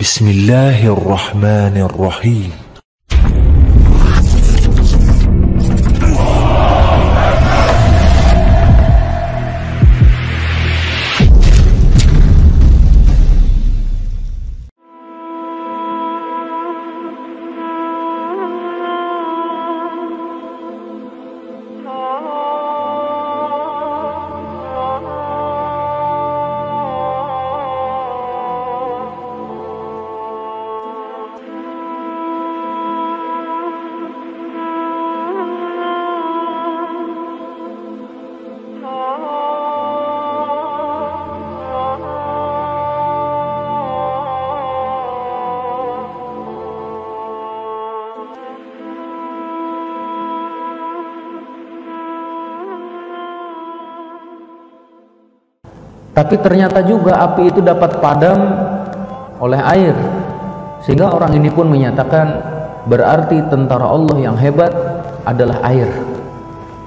Bismillahirrahmanirrahim. Tapi ternyata juga api itu dapat padam oleh air, sehingga orang ini pun menyatakan berarti tentara Allah yang hebat adalah air.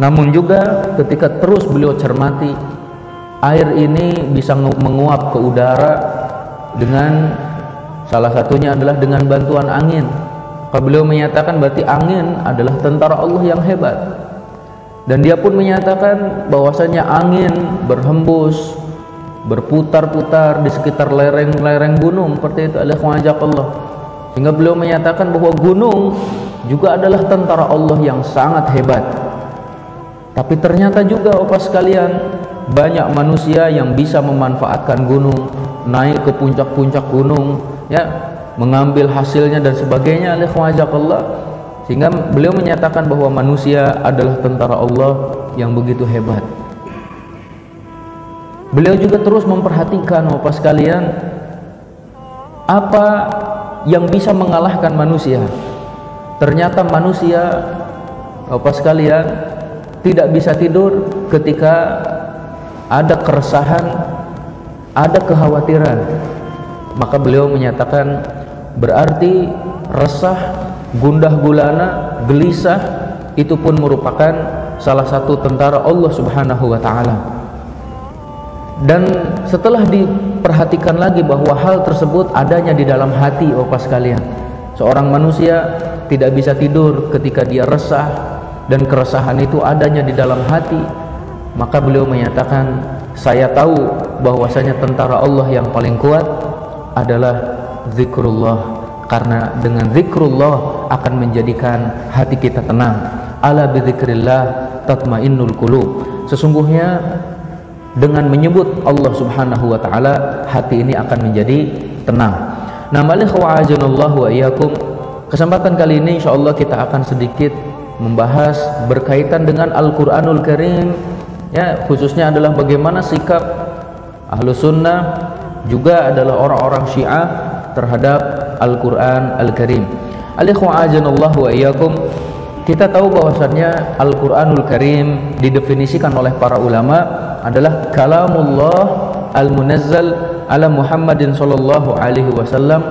Namun juga ketika terus beliau cermati, air ini bisa menguap ke udara dengan salah satunya adalah dengan bantuan angin. Maka beliau menyatakan berarti angin adalah tentara Allah yang hebat. Dan dia pun menyatakan bahwasanya angin berhembus, berputar-putar di sekitar lereng-lereng gunung seperti itu, Allah. Sehingga beliau menyatakan bahwa gunung juga adalah tentara Allah yang sangat hebat. Tapi ternyata juga Bapak sekalian, banyak manusia yang bisa memanfaatkan gunung, naik ke puncak-puncak gunung, ya, mengambil hasilnya dan sebagainya, Allah. Sehingga beliau menyatakan bahwa manusia adalah tentara Allah yang begitu hebat. Beliau juga terus memperhatikan Bapak sekalian, apa yang bisa mengalahkan manusia. Ternyata manusia Bapak sekalian tidak bisa tidur ketika ada keresahan, ada kekhawatiran. Maka beliau menyatakan berarti resah, gundah gulana, gelisah itu pun merupakan salah satu tentara Allah Subhanahu wa taala. Dan setelah diperhatikan lagi bahwa hal tersebut adanya di dalam hati Bapak sekalian, seorang manusia tidak bisa tidur ketika dia resah, dan keresahan itu adanya di dalam hati. Maka beliau menyatakan, saya tahu bahwasanya tentara Allah yang paling kuat adalah zikrullah, karena dengan zikrullah akan menjadikan hati kita tenang. Ala bidzikrillah tatmainnul qulub. Sesungguhnya dengan menyebut Allah Subhanahu wa taala, hati ini akan menjadi tenang. Nah, malikhwa'ajanallahu wa iyyakum. Kesempatan kali ini insyaallah kita akan sedikit membahas berkaitan dengan Al-Qur'anul Karim, ya, khususnya adalah bagaimana sikap Ahlus Sunnah juga adalah orang-orang Syiah terhadap Al-Qur'an Al-Karim. Alikhwa'ajanallahu wa iyyakum. Kita tahu bahwasannya Al-Qur'anul Karim didefinisikan oleh para ulama adalah kalamullah al-munazzal ala Muhammadin sallallahu alaihi wasallam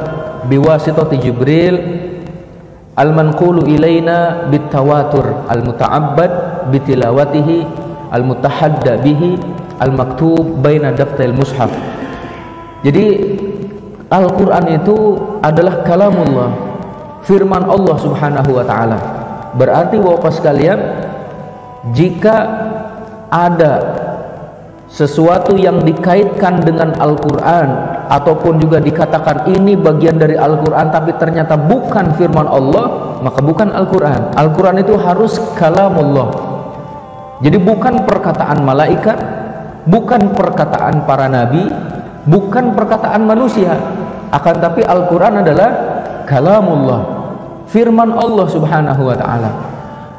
biwasitati Jibril al-manqulu ilaina bitawatur al-muta'abbad bitilawatihi al-mutahadda bihi al-maktub baina daftaril mushaf. Jadi Al-Qur'an itu adalah kalamullah, firman Allah Subhanahu wa taala. Berarti Bapak sekalian, jika ada sesuatu yang dikaitkan dengan Al-Quran ataupun juga dikatakan ini bagian dari Al-Quran tapi ternyata bukan firman Allah, maka bukan Al-Quran. Al-Quran itu harus kalamullah. Jadi bukan perkataan malaikat, bukan perkataan para nabi, bukan perkataan manusia, akan tapi Al-Quran adalah kalamullah, firman Allah Subhanahu wa ta'ala.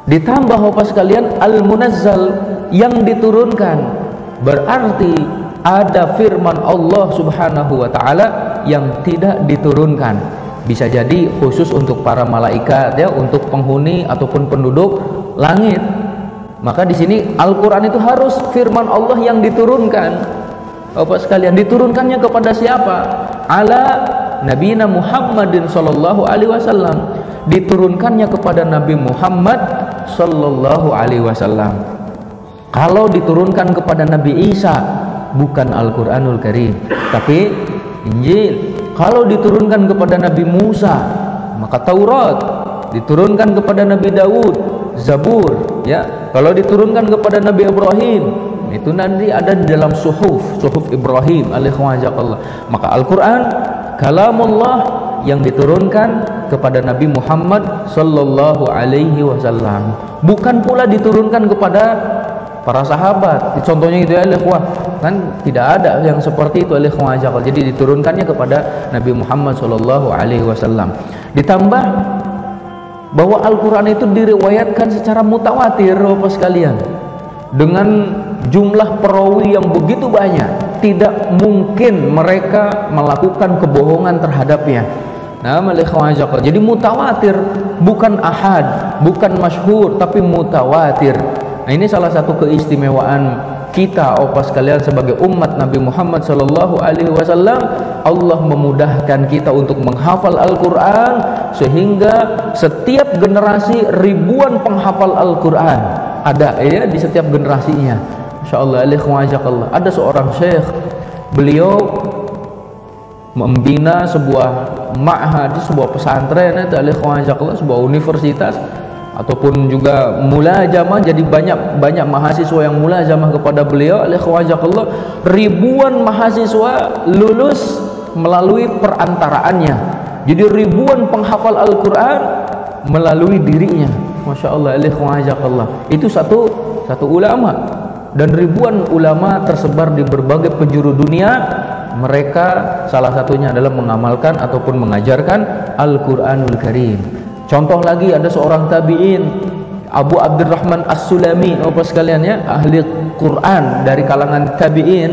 Ditambah Bapak sekalian al-munazzal, yang diturunkan. Berarti ada firman Allah Subhanahu wa taala yang tidak diturunkan. Bisa jadi khusus untuk para malaikat, ya, untuk penghuni ataupun penduduk langit. Maka di sini Al-Qur'an itu harus firman Allah yang diturunkan. Bapak sekalian, diturunkannya kepada siapa? Ala nabiyina Muhammadin sallallahu alaihi wasallam. Diturunkannya kepada Nabi Muhammad sallallahu alaihi wasallam. Kalau diturunkan kepada Nabi Isa, bukan Al-Quranul Karim, tapi Injil. Kalau diturunkan kepada Nabi Musa, maka Taurat. Diturunkan kepada Nabi Daud, Zabur, ya. Kalau diturunkan kepada Nabi Ibrahim, itu nanti ada di dalam suhuf Ibrahim alaihi wasallam. Maka Al-Quran kalamullah yang diturunkan kepada Nabi Muhammad sallallahu alaihi wasallam, bukan pula diturunkan kepada para sahabat. Contohnya gitu ya, ikhwah, kan tidak ada yang seperti itu ikhwah. Jadi diturunkannya kepada Nabi Muhammad sallallahu alaihi wasallam. Ditambah bahwa Al-Quran itu diriwayatkan secara mutawatir, Bapak sekalian, dengan jumlah perawi yang begitu banyak, tidak mungkin mereka melakukan kebohongan terhadapnya. Nah, jadi mutawatir, bukan ahad, bukan masyhur, tapi mutawatir. Nah, ini salah satu keistimewaan kita, Bapak sekalian, sebagai umat Nabi Muhammad sallallahu alaihi wasallam. Allah memudahkan kita untuk menghafal Al-Quran, sehingga setiap generasi ribuan penghafal Al-Quran ada ya di setiap generasinya. Masyaallah, ada seorang syekh, beliau membina sebuah ma'had, sebuah pesantren, sebuah universitas, ataupun juga mulajamah. Jadi banyak mahasiswa yang mulajamah kepada beliau. Ribuan mahasiswa lulus melalui perantaraannya. Jadi ribuan penghafal Al-Quran melalui dirinya. Masya Allah, itu satu ulama, dan ribuan ulama tersebar di berbagai penjuru dunia. Mereka salah satunya adalah mengamalkan ataupun mengajarkan Al-Quranul Karim. Contoh lagi, ada seorang tabi'in, Abu Abdurrahman As-Sulami, Bapak sekalian ya, ahli Quran dari kalangan tabi'in.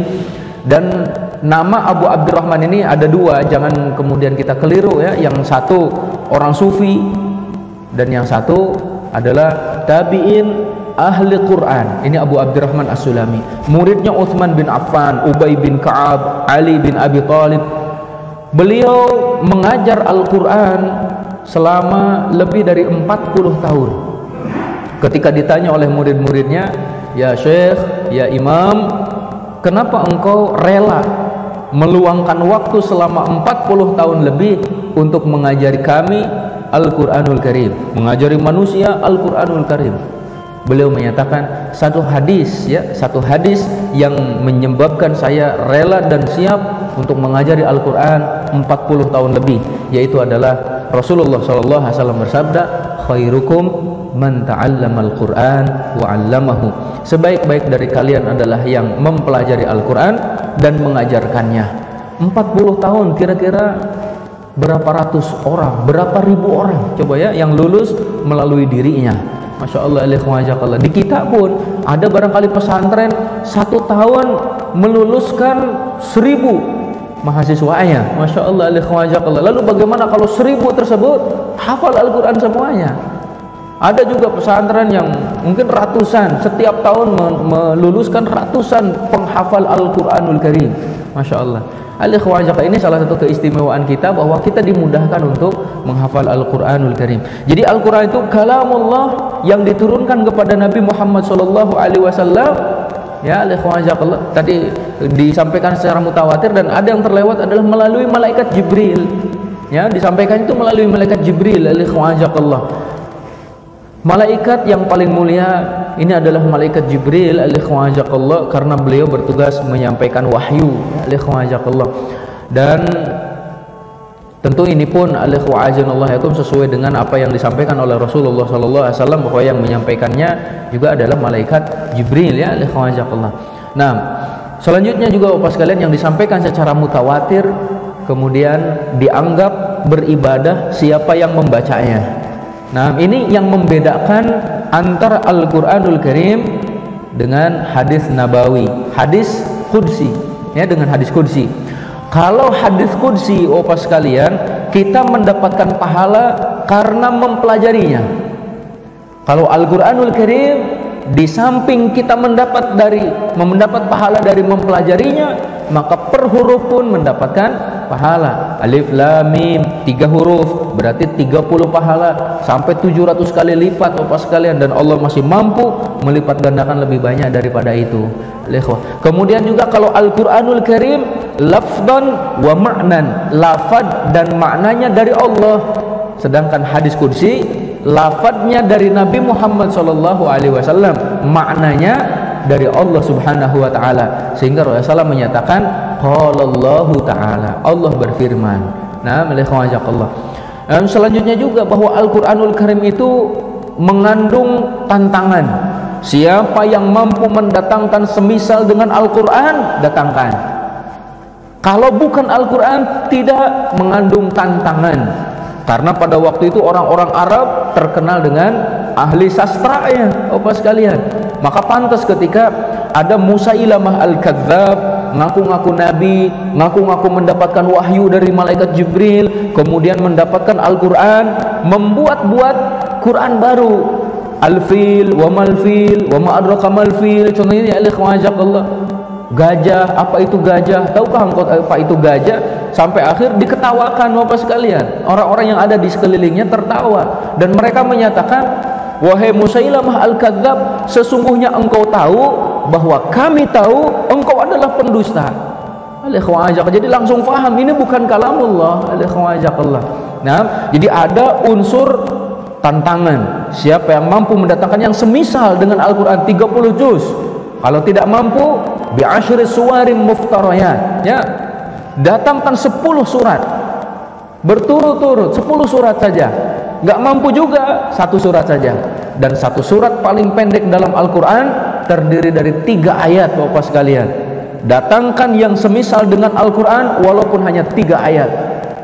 Dan nama Abu Abdurrahman ini ada dua, jangan kemudian kita keliru ya. Yang satu orang sufi, dan yang satu adalah tabi'in ahli Quran. Ini Abu Abdurrahman As-Sulami, muridnya Utsman bin Affan, Ubay bin Ka'ab, Ali bin Abi Thalib. Beliau mengajar Al-Quran selama lebih dari 40 tahun. Ketika ditanya oleh murid-muridnya, "Ya Syekh, ya Imam, kenapa engkau rela meluangkan waktu selama 40 tahun lebih untuk mengajari kami Al-Quranul Karim, mengajari manusia Al-Quranul Karim?" Beliau menyatakan satu hadis yang menyebabkan saya rela dan siap untuk mengajari Al-Quran 40 tahun lebih, yaitu adalah Rasulullah SAW bersabda, "Khairukum man ta'allama al-Quran wa 'allamahu." Sebaik-baik dari kalian adalah yang mempelajari Al-Quran dan mengajarkannya. 40 tahun, kira-kira berapa ratus orang, berapa ribu orang coba ya yang lulus melalui dirinya. Masya Allah, di kita pun ada barangkali pesantren 1 tahun meluluskan 1000 mahasiswanya. Masya Allah, lalu bagaimana kalau 1000 tersebut hafal Al-Quran semuanya? Ada juga pesantren yang mungkin ratusan, setiap tahun meluluskan ratusan penghafal Al-Quranul Karim. Masya Allah. Ini salah satu keistimewaan kita, bahwa kita dimudahkan untuk menghafal Al-Quranul Karim. Jadi Al-Quran itu kalamullah yang diturunkan kepada Nabi Muhammad SAW. Ya, tadi disampaikan secara mutawatir, dan ada yang terlewat adalah melalui malaikat Jibril. Ya, disampaikan itu melalui malaikat Jibril. Malaikat yang paling mulia ini adalah malaikat Jibril karena beliau bertugas menyampaikan wahyu. Dan tentu ini pun sesuai dengan apa yang disampaikan oleh Rasulullah SAW, bahwa yang menyampaikannya juga adalah malaikat Jibril ya. Nah, selanjutnya juga Bapak sekalian, yang disampaikan secara mutawatir kemudian dianggap beribadah siapa yang membacanya. Nah, ini yang membedakan antara Al-Quranul Karim dengan hadis Nabawi, hadis Qudsi ya, dengan hadis Qudsi. Kalau hadis Qudsi, Bapak sekalian, kita mendapatkan pahala karena mempelajarinya. Kalau Al-Quranul Karim, di samping kita mendapat pahala dari mempelajarinya, maka per huruf pun mendapatkan pahala. Alif lam mim 3 huruf berarti 30 pahala sampai 700 kali lipat Bapak sekalian, dan Allah masih mampu melipat gandakan lebih banyak daripada itu. Kemudian juga kalau Al-Qur'anul Karim lafdan wa ma'nan, lafad dan maknanya dari Allah, sedangkan hadis qudsi lafadznya dari Nabi Muhammad SAW, maknanya dari Allah Subhanahu wa taala, sehingga Rasulullah menyatakan qalallahu taala, Allah berfirman. Nah, Allah. Selanjutnya juga bahwa Al-Qur'anul Karim itu mengandung tantangan. Siapa yang mampu mendatangkan semisal dengan Al-Qur'an, datangkan. Kalau bukan Al-Qur'an, tidak mengandung tantangan. Karena pada waktu itu orang-orang Arab terkenal dengan ahli sastranya, Bapak sekalian. Maka pantas ketika ada Musailamah al-Kadzdzab, ngaku-ngaku nabi, ngaku-ngaku mendapatkan wahyu dari malaikat Jibril, kemudian mendapatkan Al-Qur'an, membuat-buat Quran baru. Al-fil, wa mal-fil, wa ma adraka mal-fil. Contohnya ya Allah, gajah, apa itu gajah? Tahukah engkau apa itu gajah? Sampai akhir diketawakan Bapak sekalian. Orang-orang yang ada di sekelilingnya tertawa, dan mereka menyatakan, wahai Musailamah al-Kadzdzab, sesungguhnya engkau tahu bahwa kami tahu engkau adalah pendusta. Jadi langsung faham ini bukan kalamullah. Nah, jadi ada unsur tantangan. Siapa yang mampu mendatangkan yang semisal dengan Al-Qur'an 30 juz, kalau tidak mampu bi asyri suwarim muftarayat, ya, datangkan 10 surat berturut-turut, 10 surat saja. Nggak mampu juga 1 surat saja, dan 1 surat paling pendek dalam Al-Quran terdiri dari 3 ayat Bapak sekalian. Datangkan yang semisal dengan Al-Quran walaupun hanya 3 ayat.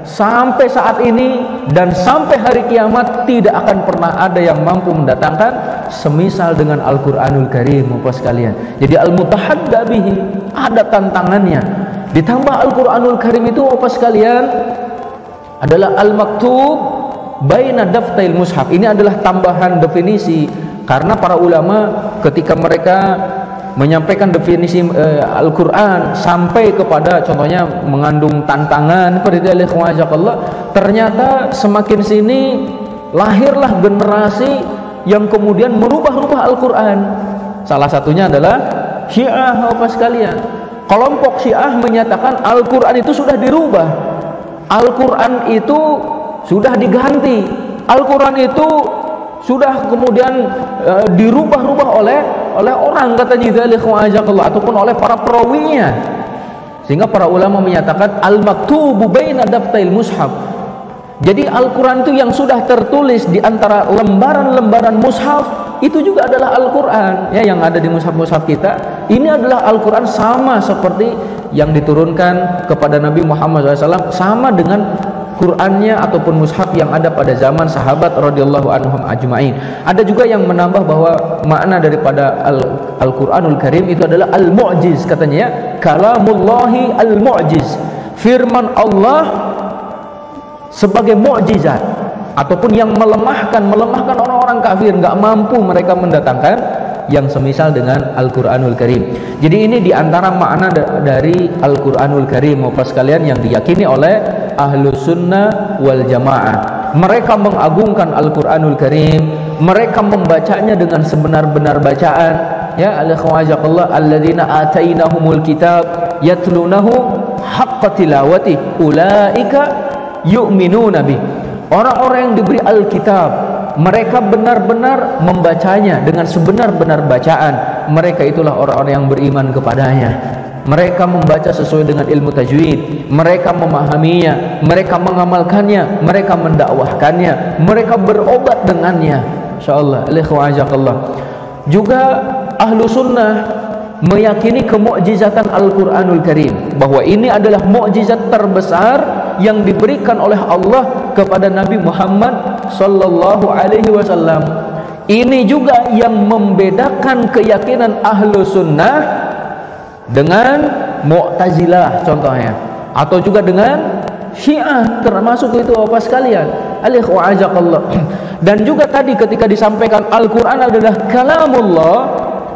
Sampai saat ini dan sampai hari kiamat tidak akan pernah ada yang mampu mendatangkan semisal dengan Al-Quranul Karim Bapak sekalian. Jadi al-mutahadda bihi, ada tantangannya. Ditambah Al-Quranul Karim itu Bapak sekalian adalah al-maktub baina daftail mushaf. Ini adalah tambahan definisi, karena para ulama ketika mereka menyampaikan definisi Al-Quran sampai kepada contohnya mengandung tantangan seperti itu, ternyata semakin sini lahirlah generasi yang kemudian merubah-rubah Al-Quran. Salah satunya adalah Syiah Bapak sekalian. Kelompok Syiah menyatakan Al-Quran itu sudah dirubah, Al-Quran itu sudah diganti, Al-Quran itu sudah kemudian dirubah-rubah oleh orang, katanya ataupun oleh para perawinya. Sehingga para ulama menyatakan al-maktubu baina daftail mushaf. Jadi Al-Quran itu yang sudah tertulis di antara lembaran-lembaran mushaf itu juga adalah Al-Quran, ya, yang ada di mushaf-mushaf kita. Ini adalah Al-Quran sama seperti yang diturunkan kepada Nabi Muhammad SAW, sama dengan Qurannya ataupun mushaf yang ada pada zaman sahabat radhiyallahu anhum ajmain. Ada juga yang menambah bahwa makna daripada Al-Quranul Karim itu adalah al-mu'jiz, katanya ya, kalamullahi al-mu'jiz, firman Allah sebagai mukjizat, ataupun yang melemahkan orang-orang kafir, nggak mampu mereka mendatangkan yang semisal dengan Al-Quranul Karim. Jadi ini diantara makna dari Al-Quranul Karim Bapak sekalian yang diyakini oleh Ahlus Sunnah wal Jamaah. Mereka mengagungkan Al-Quranul Karim, mereka membacanya dengan sebenar-benar bacaan, ya, alladzina atainahumul kitab yatlunahu haqqa tilawati ulaika yu'minuna bih. Orang-orang yang diberi Alkitab, mereka benar-benar membacanya dengan sebenar-benar bacaan. Mereka itulah orang-orang yang beriman kepadanya. Mereka membaca sesuai dengan ilmu tajwid, mereka memahaminya, mereka mengamalkannya, mereka mendakwahkannya, mereka berobat dengannya. Insyaallah. Juga ahlu sunnah meyakini kemukjizatan Al-Quranul Karim, bahwa ini adalah mukjizat terbesar yang diberikan oleh Allah kepada Nabi Muhammad sallallahu alaihi wasallam. Ini juga yang membedakan keyakinan ahlu sunnah dengan Mu'tazilah contohnya, atau juga dengan Syiah, termasuk itu apa sekalian. Dan juga tadi ketika disampaikan Al-Quran adalah kalamullah,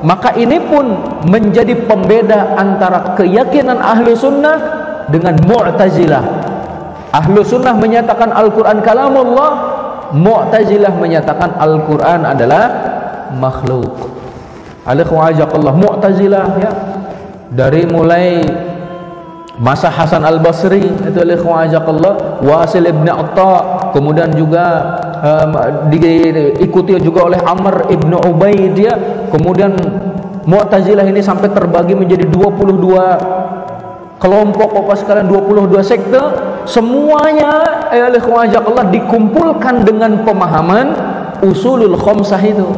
maka ini pun menjadi pembeda antara keyakinan ahlu sunnah dengan mu'tazilah. Ahlu sunnah menyatakan Al-Quran kalamullah, mu'tazilah menyatakan Al-Quran adalah makhluk. Alaikumsalam. Mu'tazilah ya, dari mulai masa Hasan Al-Basri itu alaikumsalam, Wasil ibn Atta, kemudian juga diikuti juga oleh Amr ibn Ubaid ya. Kemudian Mu'tazilah ini sampai terbagi menjadi 22 kelompok, Bapak sekalian, 22 sekte. Semuanya alaikumsalam dikumpulkan dengan pemahaman usulul khamsah itu.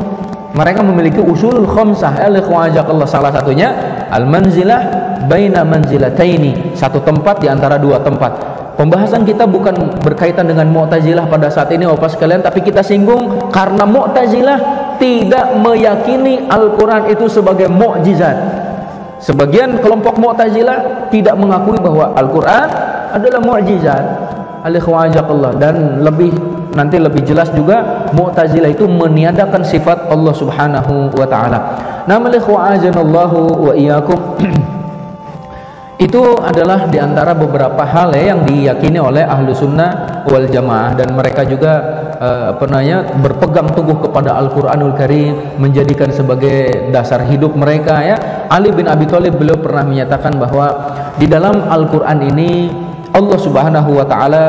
Mereka memiliki usulul khamsah alaikumsalam. Salah satunya al-manzilah baina manzilataini, satu tempat di antara dua tempat. Pembahasan kita bukan berkaitan dengan Mu'tazilah pada saat ini Bapak sekalian, tapi kita singgung karena Mu'tazilah tidak meyakini Al-Quran itu sebagai mukjizat. Sebagian kelompok Mu'tazilah tidak mengakui bahwa Al-Quran adalah mukjizat. Alaikumsalam. Dan nanti lebih jelas juga Mu'tazilah itu meniadakan sifat Allah Subhanahu wa taala. Alaikumsalam wa iyyakum. Itu adalah diantara beberapa hal yang diyakini oleh ahlu sunnah wal jamaah, dan mereka juga berpegang teguh kepada Al-Quranul Karim, menjadikan sebagai dasar hidup mereka ya. Ali bin Abi Thalib beliau pernah menyatakan bahwa di dalam Al-Quran ini Allah Subhanahu wa taala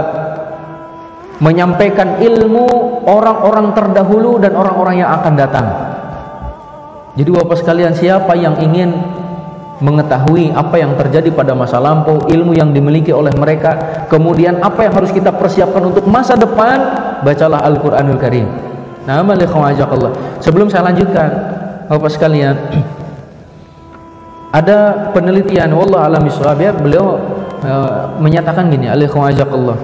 menyampaikan ilmu orang-orang terdahulu dan orang-orang yang akan datang. Jadi Bapak sekalian, siapa yang ingin mengetahui apa yang terjadi pada masa lampau, ilmu yang dimiliki oleh mereka, kemudian apa yang harus kita persiapkan untuk masa depan, bacalah Al-Quranul Karim. Alaikumsalam. Sebelum saya lanjutkan Bapak sekalian, ada penelitian wallahu a'lam bishawab ya, beliau menyatakan gini, alaikumsalam,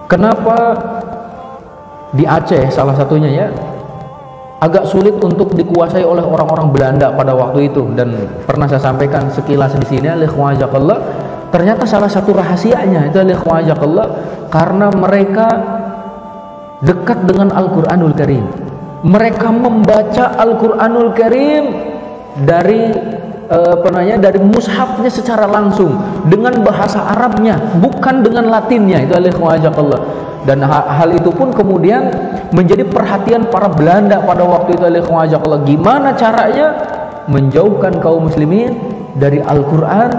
kenapa di Aceh salah satunya ya agak sulit untuk dikuasai oleh orang-orang Belanda pada waktu itu, dan pernah saya sampaikan sekilas di sini alaikumsalam. Ternyata salah satu rahasianya itu alaikumsalam karena mereka dekat dengan Al-Quranul Karim. Mereka membaca Al-Quranul Karim dari dari mushafnya secara langsung dengan bahasa Arabnya, bukan dengan Latinnya, itu alaikumsalam. Dan hal itu pun kemudian menjadi perhatian para Belanda pada waktu itu alaikumsalam. Gimana caranya menjauhkan kaum muslimin dari Al-Quran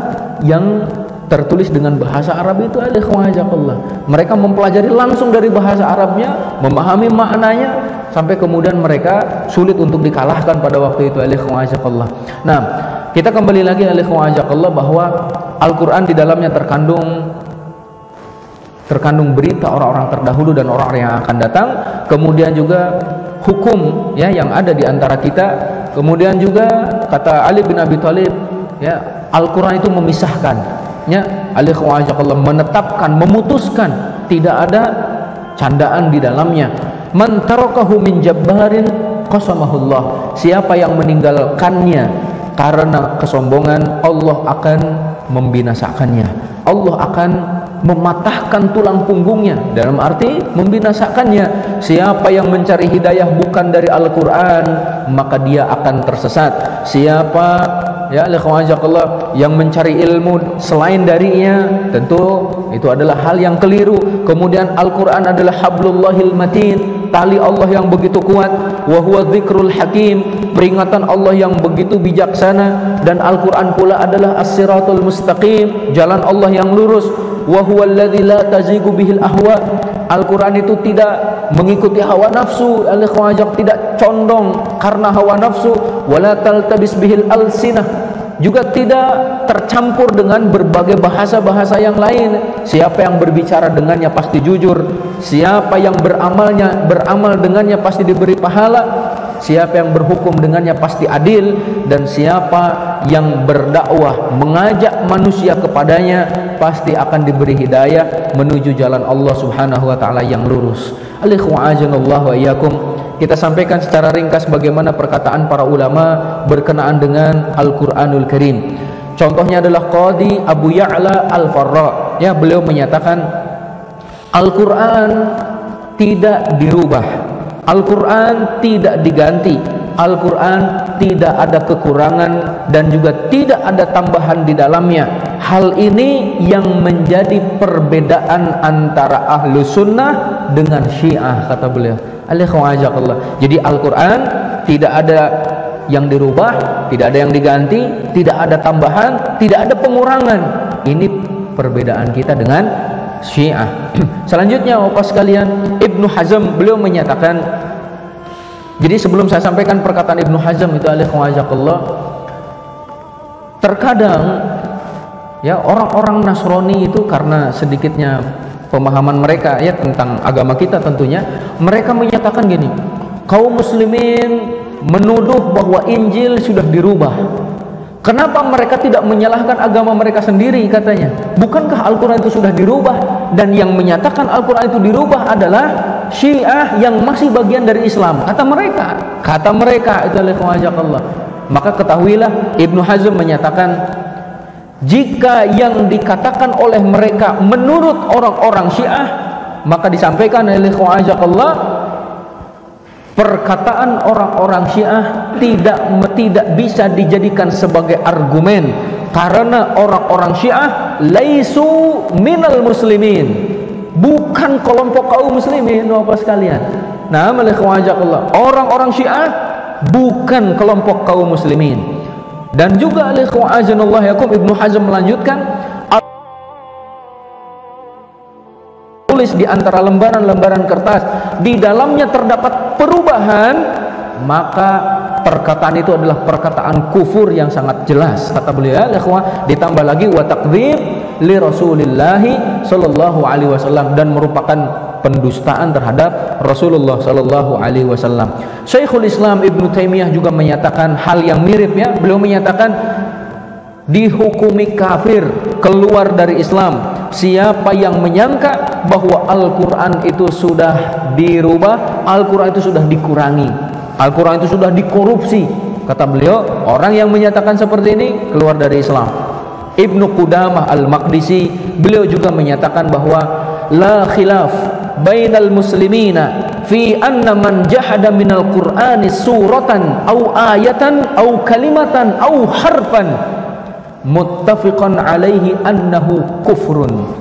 yang tertulis dengan bahasa Arab itu alaikumsalam. Mereka mempelajari langsung dari bahasa Arabnya, memahami maknanya, sampai kemudian mereka sulit untuk dikalahkan pada waktu itu alaikumsalam. Nah, kita kembali lagi alaikumsalam bahwa Al-Quran di dalamnya terkandung berita orang-orang terdahulu dan orang-orang yang akan datang, kemudian juga hukum ya yang ada di antara kita, kemudian juga kata Ali bin Abi Thalib ya, Al-Quran itu memisahkan ya, alaikumsalam, menetapkan, memutuskan, tidak ada candaan di dalamnya. Man tarakahu min jabbarin qasamahullah, siapa yang meninggalkannya karena kesombongan, Allah akan membinasakannya, Allah akan mematahkan tulang punggungnya, dalam arti membinasakannya. Siapa yang mencari hidayah bukan dari Al-Quran, maka dia akan tersesat. Siapa ya alaikumsalam yang mencari ilmu selain darinya, tentu itu adalah hal yang keliru. Kemudian Al-Quran adalah hablullahil matin, tali Allah yang begitu kuat, wa huwa dzikrul hakim, peringatan Allah yang begitu bijaksana, dan Al-Quran pula adalah as-siratul mustaqim, jalan Allah yang lurus, wa huwa alladzi la tazigu bihil ahwa. Al-Quran itu tidak mengikuti hawa nafsu, alaikumsalam, tidak condong karena hawa nafsu, wala taltabis bihil alsinah, juga tidak tercampur dengan berbagai bahasa-bahasa yang lain. Siapa yang berbicara dengannya pasti jujur, siapa yang beramal dengannya pasti diberi pahala, siapa yang berhukum dengannya pasti adil, dan siapa yang berdakwah mengajak manusia kepadanya pasti akan diberi hidayah menuju jalan Allah Subhanahu wa taala yang lurus. Alaikumsalam wa iyyakum. Kita sampaikan secara ringkas bagaimana perkataan para ulama berkenaan dengan Al-Quranul Karim. Contohnya adalah Qadi Abu Ya'la Al-Farra ya, beliau menyatakan Al-Quran tidak dirubah, Al-Quran tidak diganti, Al-Quran tidak ada kekurangan dan juga tidak ada tambahan di dalamnya. Hal ini yang menjadi perbedaan antara ahlu sunnah dengan syiah, kata beliau. Jadi Al-Quran tidak ada yang dirubah, tidak ada yang diganti, tidak ada tambahan, tidak ada pengurangan. Ini perbedaan kita dengan syiah. Selanjutnya Bapak sekalian, Ibnu Hazm beliau menyatakan, jadi sebelum saya sampaikan perkataan Ibnu Hazm itu terkadang ya orang-orang Nasrani itu karena sedikitnya pemahaman mereka ya tentang agama kita tentunya, mereka menyatakan gini, kaum muslimin menuduh bahwa Injil sudah dirubah. Kenapa mereka tidak menyalahkan agama mereka sendiri, katanya? Bukankah Al-Quran itu sudah dirubah? Dan yang menyatakan Al-Quran itu dirubah adalah Syiah yang masih bagian dari Islam, kata mereka itu Allah. Maka ketahuilah, Ibnu Hazm menyatakan, jika yang dikatakan oleh mereka menurut orang-orang Syiah, maka disampaikan oleh Allah, perkataan orang-orang Syiah tidak bisa dijadikan sebagai argumen, karena orang-orang Syiah laisu minal muslimin, bukan kelompok kaum muslimin, Bapak sekalian. Nah, orang-orang Syiah bukan kelompok kaum muslimin. Dan juga Ibnu Hazm melanjutkan, tulis di antara lembaran-lembaran kertas, di dalamnya terdapat perubahan, maka perkataan itu adalah perkataan kufur yang sangat jelas, kata beliau. Ditambah lagi wa takdzib li Rasulillahi sallallahu alaihi wasallam, dan merupakan pendustaan terhadap Rasulullah sallallahu alaihi wasallam. Syekhul Islam Ibnu Taimiyah juga menyatakan hal yang mirip ya. Beliau menyatakan dihukumi kafir, keluar dari Islam siapa yang menyangka bahwa Al-Quran itu sudah dirubah, Al-Quran itu sudah dikurangi, Al-Quran itu sudah dikorupsi. Kata beliau, orang yang menyatakan seperti ini keluar dari Islam. Ibnu Qudamah Al-Maqdisi beliau juga menyatakan bahwa la khilaf bainal muslimina fi anna man jahada minal Qur'ani suratan au ayatan au kalimatan au harfan muttafiqan alaihi annahu kufrun.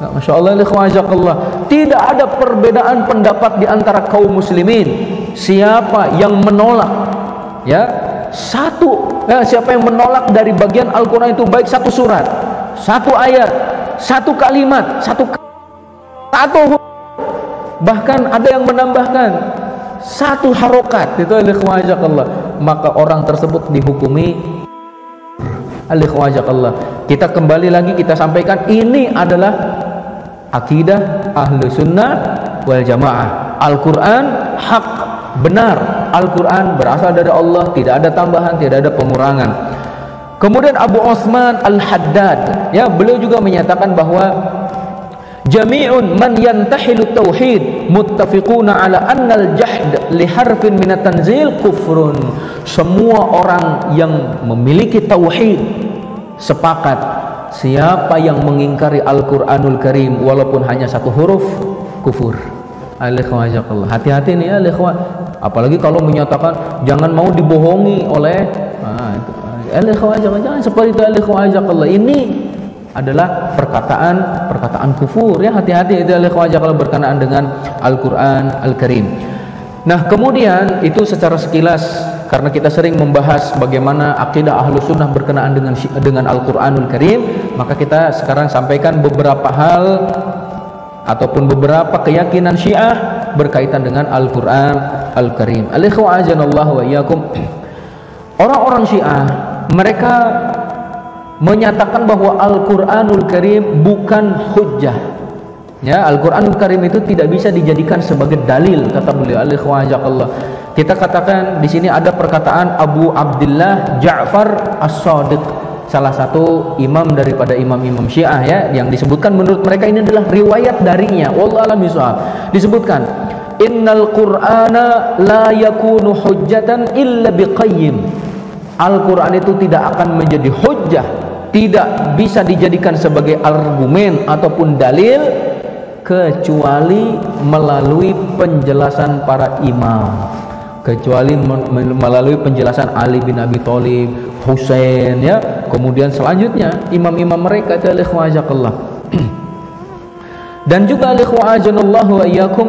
Masya Allah, tidak ada perbedaan pendapat di antara kaum muslimin. Siapa yang menolak siapa yang menolak dari bagian Al-Quran itu, baik satu surat, satu ayat, satu kalimat, satu bahkan ada yang menambahkan satu harokat, itu maka orang tersebut dihukumi. Kita kembali lagi, kita sampaikan ini adalah akidah ahlu sunnah wal jamaah. Al-Quran hak, benar. Al-Quran berasal dari Allah, tidak ada tambahan, tidak ada pengurangan. Kemudian Abu Osman Al-Haddad beliau juga menyatakan bahwa jami'un man yantahilu tauhid muttafiquna ala annal jahd li harfin minat tanzil kufrun. Semua orang yang memiliki tauhid sepakat, siapa yang mengingkari Al-Quranul Karim walaupun hanya satu huruf, kufur. Hati-hati nih ya, apalagi kalau menyatakan jangan mau dibohongi oleh jangan seperti itu. Ini adalah perkataan kufur ya, hati-hati itu kalau berkenaan dengan Al-Quran Al-Karim. Nah, kemudian itu secara sekilas, karena kita sering membahas bagaimana akidah ahlu sunnah berkenaan dengan Al-Quranul Karim, maka kita sekarang sampaikan beberapa hal ataupun beberapa keyakinan Syiah berkaitan dengan Al-Quran Al-Karim. Orang-orang Syiah mereka menyatakan bahwa Al-Quranul Karim bukan hujjah. Al-Quranul Karim itu tidak bisa dijadikan sebagai dalil, kata beliau. Kita katakan di sini ada perkataan Abu Abdullah Ja'far As-Shadiq, salah satu imam daripada imam-imam Syiah yang disebutkan menurut mereka ini adalah riwayat darinya. Wallahu a'lam bishawab. Disebutkan, innal Qur'ana la yakunu hujjatan illa biqayyim. Al-Quran itu tidak akan menjadi hujjah, tidak bisa dijadikan sebagai argumen ataupun dalil, kecuali melalui penjelasan para imam, kecuali melalui penjelasan Ali bin Abi Thalib, Husain, ya, kemudian selanjutnya imam-imam mereka itu al-ikhwajakallah. Dan juga al-ikhwajanallahu wa iyyakum,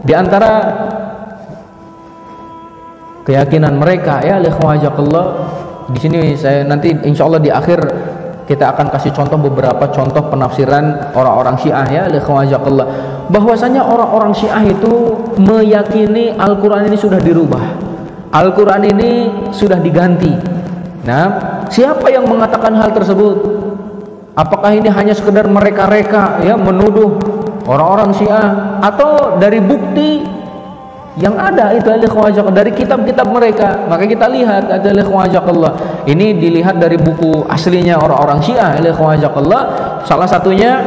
di antara keyakinan mereka, ya, al-ikhwajakallah, di sini saya nanti insyaallah di akhir kita akan kasih contoh, beberapa contoh penafsiran orang-orang Syiah, ya, al-ikhwajakallah, bahwasanya orang-orang Syiah itu meyakini Al-Quran ini sudah dirubah, Al-Quran ini sudah diganti. Nah, siapa yang mengatakan hal tersebut? Apakah ini hanya sekedar mereka-reka, ya, menuduh orang-orang Syiah, atau dari bukti yang ada itu al-ikhwajakallah dari kitab-kitab mereka? Maka kita lihat ada al-ikhwajakallah. Ini dilihat dari buku aslinya orang-orang Syiah al-ikhwajakallah. Salah satunya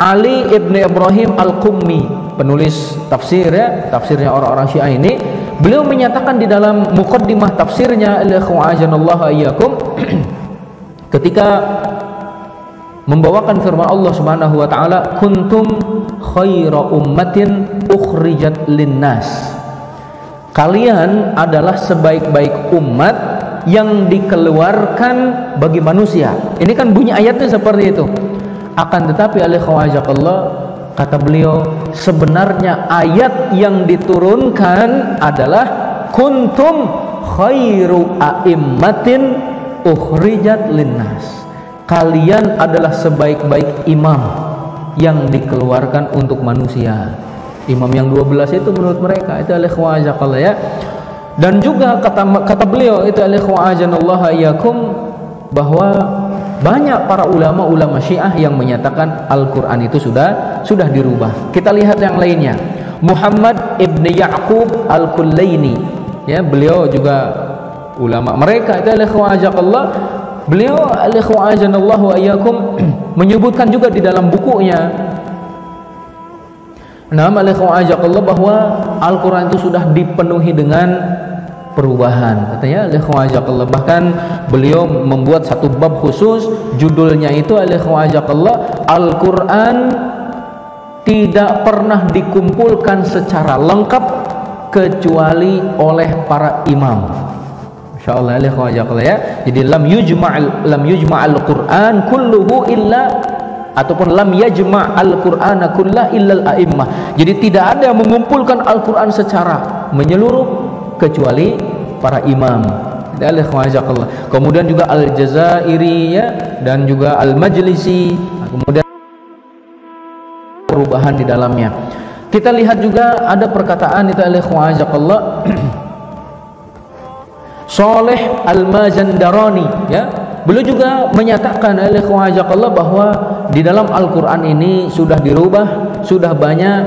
Ali ibn Ibrahim al-Qummi, penulis tafsir, ya, tafsirnya orang-orang Syiah ini. Beliau menyatakan di dalam muqaddimah tafsirnya al-ikhwajanallahu iyyakum ketika membawakan firman Allah Subhanahu wa taala, kuntum khaira ummatin ukhrijat linnas, kalian adalah sebaik-baik umat yang dikeluarkan bagi manusia. Ini kan bunyi ayatnya seperti itu. Akan tetapi al-ikhwajakallah, kata beliau, sebenarnya ayat yang diturunkan adalah kuntum khairu a'immatin ukhrijat linnas, kalian adalah sebaik-baik imam yang dikeluarkan untuk manusia. Imam yang 12 itu menurut mereka itu al-ikhwajakallah, ya. Dan juga kata beliau itu al-ikhwajanallahu iyyakum, bahwa banyak para ulama-ulama Syiah yang menyatakan Al-Quran itu sudah dirubah. Kita lihat yang lainnya. Muhammad ibn Ya'qub al-Kullaini, ya, beliau juga ulama mereka itu al-ikhwajakallah. Beliau al-ikhwajanallahu iyyakum menyebutkan juga di dalam bukunya, nama al-ikhwajakallah, bahwa Al-Quran itu sudah dipenuhi dengan perubahan, katanya al-ikhwajakallah. Bahkan beliau membuat satu bab khusus, judulnya itu al-ikhwajakallah, Al-Quran tidak pernah dikumpulkan secara lengkap kecuali oleh para imam. Insyaallah al-ikhwajakallah, ya. Jadi lam yujma'al Qur'an kulluhu illa, ataupun lam yajma'al Qur'ana kullahu illa al-a'immah. Jadi tidak ada yang mengumpulkan Al-Quran secara menyeluruh kecuali para imam. Al-ikhwajakallah. Kemudian juga Al-Jazairi, ya, dan juga Al-Majlisi. Kemudian perubahan di dalamnya. Kita lihat juga ada perkataan itu al-ikhwajakallah Saleh Al-Mazandarani, ya, beliau juga menyatakan al-ikhwajakallah bahwa di dalam Al-Quran ini sudah dirubah, sudah banyak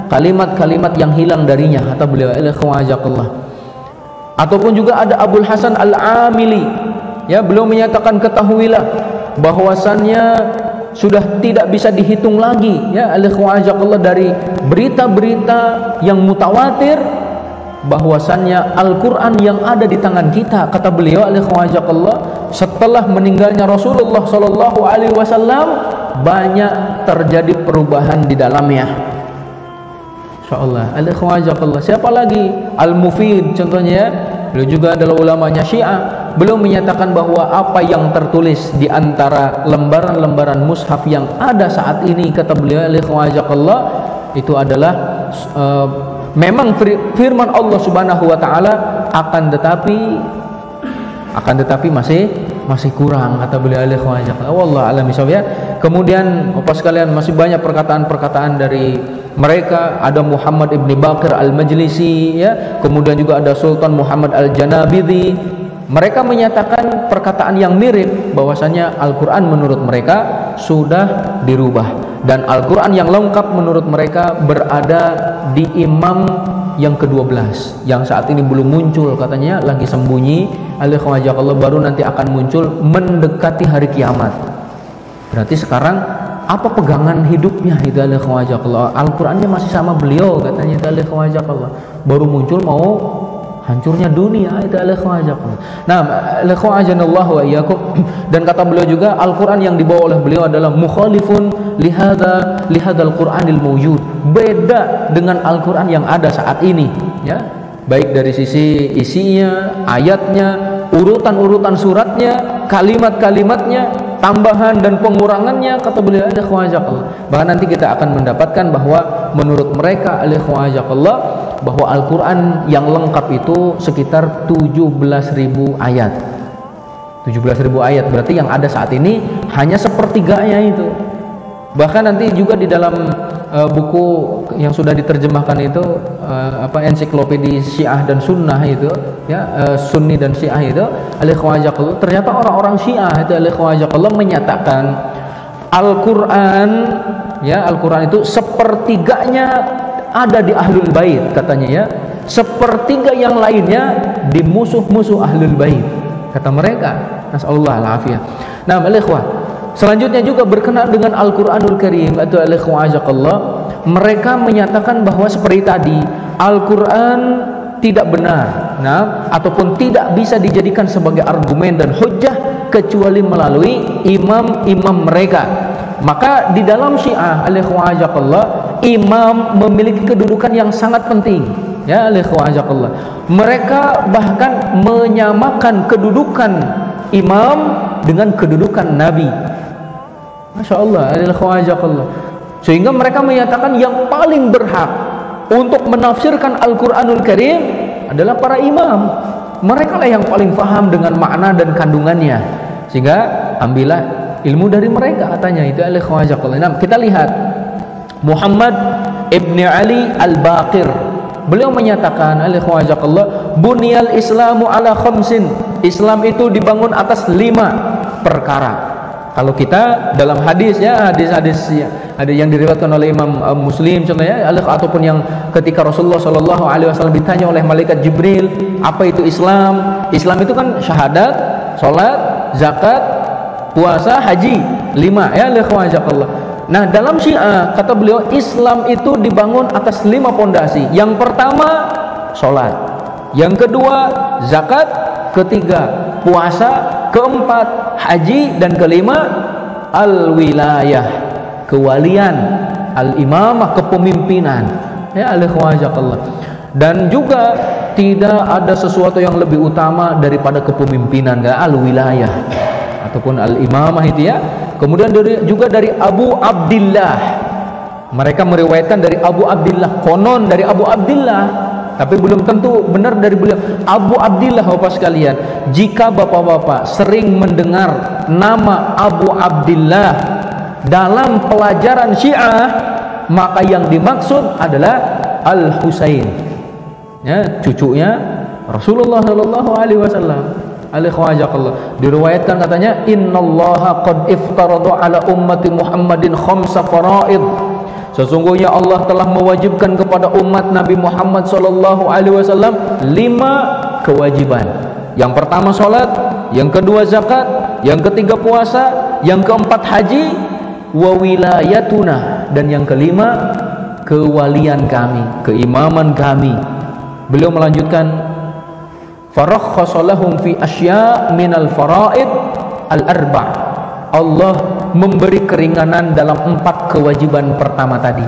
kalimat-kalimat yang hilang darinya, kata beliau al-ikhwajakallah. Ataupun juga ada Abul Hasan Al-Amili, ya, beliau menyatakan ketahuilah bahwasannya sudah tidak bisa dihitung lagi, ya, al-ikhwajakallah, dari berita-berita yang mutawatir bahwasannya Al-Quran yang ada di tangan kita, kata beliau al-ikhwajakallah, setelah meninggalnya Rasulullah Sallallahu Alaihi Wasallam banyak terjadi perubahan di dalamnya. Insyaallah al-ikhwajakallah. Siapa lagi? Al-Mufid contohnya, beliau juga adalah ulamanya Syiah. Beliau menyatakan bahwa apa yang tertulis di antara lembaran-lembaran mushaf yang ada saat ini, kata beliau al-ikhwajakallah, itu adalah memang firman Allah Subhanahu wa taala, akan tetapi masih kurang, kata beliau al-ikhwajakallah. Wallahu a'lam bishawab, ya. Kemudian Bapak sekalian, masih banyak perkataan-perkataan dari mereka. Ada Muhammad ibn Baqir al-Majlisi, ya. Kemudian juga ada Sultan Muhammad al-Janabidhi. Mereka menyatakan perkataan yang mirip, bahwasanya Al-Quran menurut mereka sudah dirubah, dan Al-Quran yang lengkap menurut mereka berada di imam yang ke-12 yang saat ini belum muncul, katanya lagi sembunyi al-ikhwajakallah, baru nanti akan muncul mendekati hari kiamat. Berarti sekarang apa pegangan hidupnya itu al-ikhwajakallah? Al-Qurannya masih sama beliau, katanya itu al-ikhwajakallah, baru muncul mau hancurnya dunia itu al-ikhwan. Nah, al-ikhwan ajanallahu wa iyyakum. Dan kata beliau juga Al-Qur'an yang dibawa oleh beliau adalah mukhalifun lihadzal Qur'anil mawjud. Beda dengan Al-Qur'an yang ada saat ini, ya. Baik dari sisi isinya, ayatnya, urutan-urutan suratnya, kalimat-kalimatnya, tambahan dan pengurangannya, kata beliau al-ikhwan. Bahkan nanti kita akan mendapatkan bahwa menurut mereka al-ikhwan bahwa Al-Quran yang lengkap itu sekitar 17.000 ayat. 17.000 ayat berarti yang ada saat ini hanya sepertiganya itu. Bahkan nanti juga di dalam buku yang sudah diterjemahkan itu ensiklopedia Syiah dan Sunnah itu, ya, Sunni dan Syiah itu, al-ikhwan, ternyata orang-orang Syiah itu al-ikhwan menyatakan Al-Quran, ya, Al-Quran itu sepertiganya ada di Ahlul Bait katanya, ya, sepertiga yang lainnya di musuh-musuh Ahlul Bait kata mereka. Nasallallahu al-afiyah. Nah, al-ikhwan, selanjutnya juga berkenaan dengan Al-Quranul Karim atau al-ikhwan, mereka menyatakan bahwa seperti tadi Al-Quran tidak benar, nah, ataupun tidak bisa dijadikan sebagai argumen dan hujjah kecuali melalui imam-imam mereka. Maka di dalam Syiah al-ikhwan, imam memiliki kedudukan yang sangat penting, ya, al-ikhwan. Mereka bahkan menyamakan kedudukan imam dengan kedudukan nabi. Masya Allah, al-ikhwan. Sehingga mereka menyatakan yang paling berhak untuk menafsirkan Al-Quranul Karim adalah para imam. Mereka lah yang paling paham dengan makna dan kandungannya. Sehingga ambillah ilmu dari mereka katanya, itu al-ikhwan. Nah, kita lihat Muhammad ibn Ali al-Baqir, beliau menyatakan al-ikhwan, bunyal islamu ala khamsin, Islam itu dibangun atas 5 perkara. Kalau kita dalam hadis, ya, hadis-hadis, ya, ada yang diriwayatkan oleh Imam Muslim contohnya, ataupun yang ketika Rasulullah Shallallahu Alaihi Wasallam ditanya oleh malaikat Jibril, apa itu Islam? Islam itu kan syahadat, sholat, zakat, puasa, haji, 5, ya, al-ikhwan. Nah, dalam Syiah kata beliau Islam itu dibangun atas 5 pondasi. Yang pertama sholat, yang kedua zakat, ketiga puasa, keempat haji, dan kelima al-wilayah, kewalian, al-imamah, kepemimpinan, ya, al-ikhwan. Dan juga tidak ada sesuatu yang lebih utama daripada kepemimpinan, al-wilayah ataupun al-imamah itu, ya. Kemudian juga dari Abu Abdillah, mereka meriwayatkan dari Abu Abdillah, konon dari Abu Abdillah, tapi belum tentu benar dari beliau. Abu Abdillah, Bapak sekalian, jika bapak-bapak sering mendengar nama Abu Abdillah dalam pelajaran Syiah, maka yang dimaksud adalah Al-Husain, ya, cucunya Rasulullah Shallallahu Alaihi Wasallam. Al-ikhwan, diriwayatkan katanya innallaha qad iftarada ala ummati Muhammadin khamsa faraid, sesungguhnya Allah telah mewajibkan kepada umat Nabi Muhammad sallallahu alaihi wasallam 5 kewajiban. Yang pertama salat, yang kedua zakat, yang ketiga puasa, yang keempat haji, wa wilayatuna, dan yang kelima kewalian kami, keimaman kami. Beliau melanjutkan farakhkhasa lahum fi asya' minal faraid al-arba'. Allah memberi keringanan dalam 4 kewajiban pertama tadi.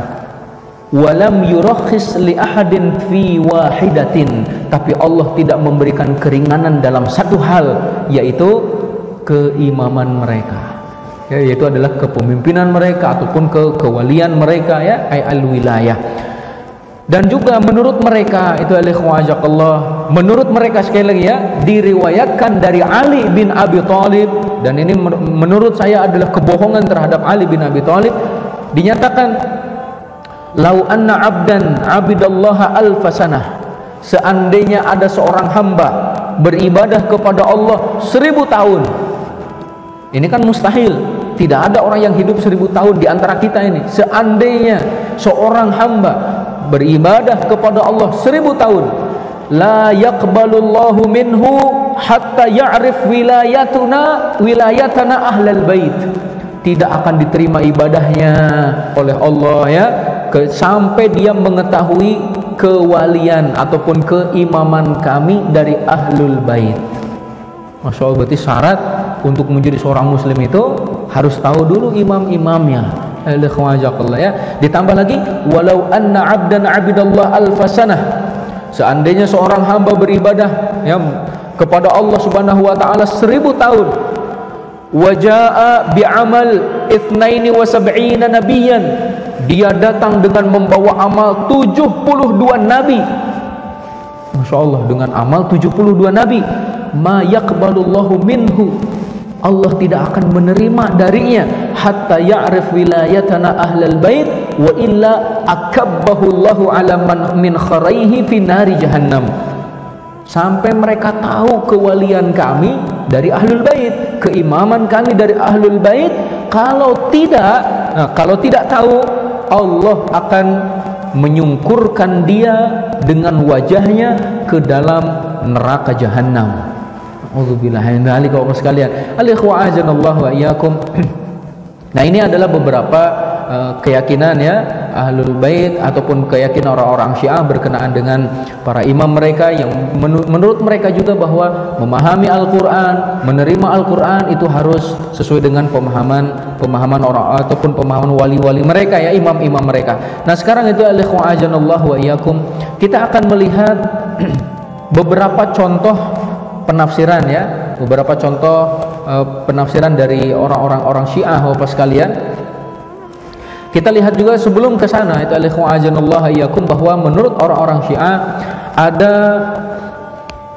Walam yurakhis li ahadin fi wahidatin, tapi Allah tidak memberikan keringanan dalam satu hal, yaitu keimaman mereka, ya, yaitu adalah kepemimpinan mereka ataupun kewalian mereka, ya, al-wilayah. Dan juga menurut mereka itu al-ikhwan, menurut mereka sekali lagi, ya, diriwayatkan dari Ali bin Abi Thalib, dan ini menurut saya adalah kebohongan terhadap Ali bin Abi Thalib. Dinyatakan lau anna abdan abidallaha alfasanah, seandainya ada seorang hamba beribadah kepada Allah 1000 tahun. Ini kan mustahil, tidak ada orang yang hidup 1000 tahun di antara kita ini. Seandainya seorang hamba beribadah kepada Allah 1000 tahun, la yaqbalullahu minhu hatta ya'rif wilayatana ahlal bait, tidak akan diterima ibadahnya oleh Allah, ya, sampai dia mengetahui kewalian ataupun keimaman kami dari ahlul bait. Masya Allah, berarti syarat untuk menjadi seorang muslim itu harus tahu dulu imam-imamnya. Ya. Ditambah lagi, walau anna 'abdan 'abidallah alfasanah, seandainya seorang hamba beribadah ya kepada Allah Subhanahu wa taala 1000 tahun, wajaa bi'amal 72 nabiyan, dia datang dengan membawa amal 72 nabi. Masya Allah, dengan amal 72 nabi, ma yaqbalullahu minhu, Allah tidak akan menerima darinya, hatta ya'rif wilayatana ahlal bait wa illa akabbahullahu ala man min kharaihi fi nari jahannam. Sampai mereka tahu kewalian kami dari ahlul bait, keimaman kami dari ahlul bait. Kalau tidak tahu, Allah akan menyungkurkan dia dengan wajahnya ke dalam neraka jahanam. Auzubillahi min dzalik. Kaum sekalian, al-ikhwa azanallahu wa iyyakum. Nah, ini adalah beberapa keyakinan ya ahlul bait ataupun keyakinan orang-orang Syiah berkenaan dengan para imam mereka, yang menurut mereka juga bahwa memahami Al-Qur'an, menerima Al-Qur'an itu harus sesuai dengan pemahaman orang ataupun pemahaman wali-wali mereka ya, imam-imam mereka. Nah, sekarang itu al-ikhwa azanallahu wa iyyakum, kita akan melihat beberapa contoh penafsiran ya, beberapa contoh penafsiran dari orang-orang Syiah Bapak sekalian. Kita lihat juga sebelum ke sana itu al-ikhwa azanallahu iyyakum, bahwa menurut orang-orang Syiah ada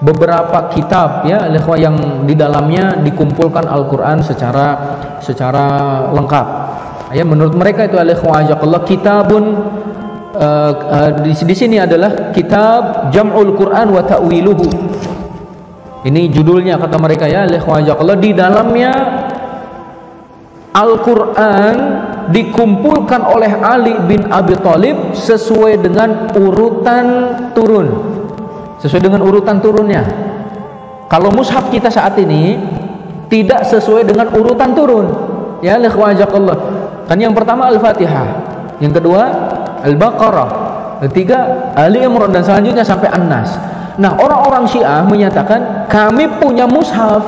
beberapa kitab ya al-ikhwa yang di dalamnya dikumpulkan Al-Qur'an secara lengkap. Ya, menurut mereka itu al-ikhwa azanallahu kitabun di sini adalah kitab Jam'ul Qur'an wa Ta'wiluhu. Ini judulnya kata mereka ya al-ikhwa azanallahu, di dalamnya Al-Quran dikumpulkan oleh Ali bin Abi Thalib sesuai dengan urutan turun, sesuai dengan urutan turunnya. Kalau mushaf kita saat ini tidak sesuai dengan urutan turun ya al-ikhwa azanallahu. Kan yang pertama Al-Fatihah, yang kedua Al-Baqarah, ketiga Ali Imran, dan selanjutnya sampai An-Nas. Nah, orang-orang Syiah menyatakan kami punya mushaf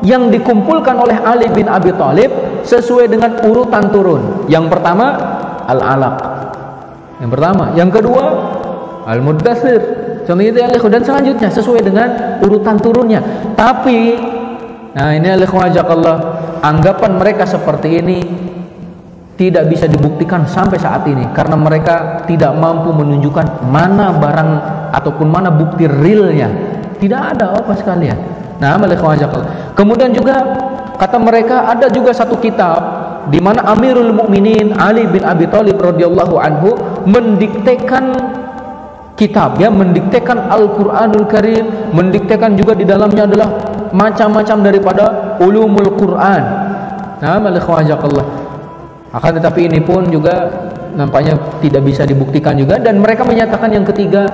yang dikumpulkan oleh Ali bin Abi Thalib sesuai dengan urutan turun. Yang pertama Al-Alaq, yang pertama, yang kedua Al-Muddathir, contohnya itu, dan selanjutnya sesuai dengan urutan turunnya. Tapi nah ini al-ikhwan jazakallah, anggapan mereka seperti ini tidak bisa dibuktikan sampai saat ini karena mereka tidak mampu menunjukkan mana barang ataupun mana bukti realnya. Tidak ada apa sekalian. Nah, al-ikhwan jazakallah. Kemudian juga kata mereka ada juga satu kitab di mana Amirul Mukminin Ali bin Abi Thalib radhiyallahu anhu mendiktekan kitab ya, mendiktekan Al-Qur'anul Karim, mendiktekan juga di dalamnya adalah macam-macam daripada ulumul Qur'an. Nah, al-ikhwan jazakallah. Akan tetapi ini pun juga nampaknya tidak bisa dibuktikan juga, dan mereka menyatakan yang ketiga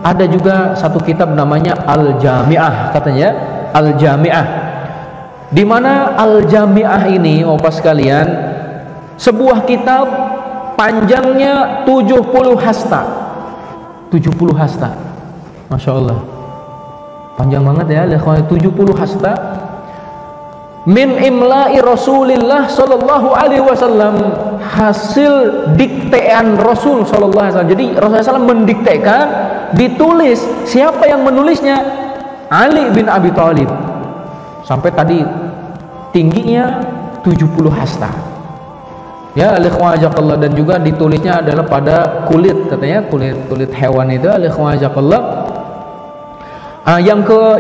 ada juga satu kitab namanya Al-Jami'ah, katanya Al-Jami'ah, di mana Al-Jami'ah ini Bapak sekalian sebuah kitab panjangnya 70 hasta. 70 hasta. Masya Allah, panjang banget ya 70 hasta. Min imla'i Rasulillah sallallahu alaihi wasallam, hasil diktean Rasul sallallahu alaihi wasallam. Jadi Rasulullah SAW mendiktekan, ditulis. Siapa yang menulisnya? Ali bin Abi Thalib. Sampai tadi tingginya 70 hasta. Ya, al-ikhwan jazakallah, dan juga ditulisnya adalah pada kulit, katanya kulit hewan itu, al-ikhwan jazakallah.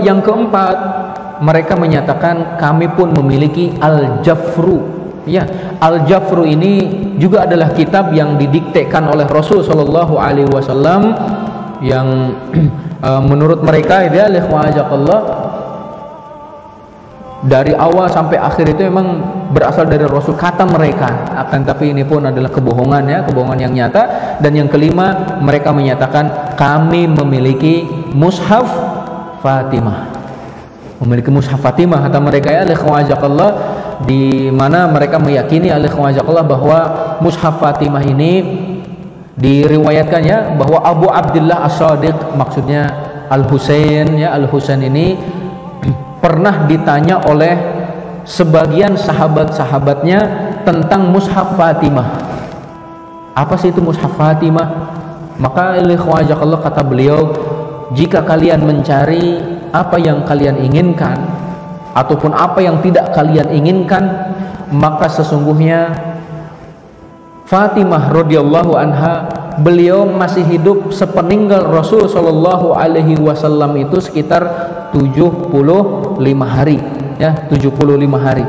Yang keempat, mereka menyatakan kami pun memiliki Al-Jafru. Ya, Al-Jafru ini juga adalah kitab yang didiktekan oleh Rasul sallallahu alaihi wasallam yang menurut mereka itu ya al-ikhwan jazakallah dari awal sampai akhir itu memang berasal dari Rasul, kata mereka. Akan tapi ini pun adalah kebohongan ya, kebohongan yang nyata. Dan yang kelima, mereka menyatakan kami memiliki mushaf Fatimah, memiliki mushaf Fatimah, kata mereka ya al-ikhwan jazakallah, di mana mereka meyakini al-ikhwan jazakallah bahwa mushaf Fatimah ini Diriwayatkan ya bahwa Abu Abdullah As-Shadiq, maksudnya Al-Husain ya, Al-Husain ini pernah ditanya oleh sebagian sahabat-sahabatnya tentang mushaf Fatimah. Apa sih itu mushaf Fatimah? Maka ikhwajakallah, kata beliau, jika kalian mencari apa yang kalian inginkan ataupun apa yang tidak kalian inginkan, maka sesungguhnya Fatimah radhiyallahu anha, beliau masih hidup sepeninggal Rasul sallallahu alaihi wasallam itu sekitar 75 hari ya, 75 hari.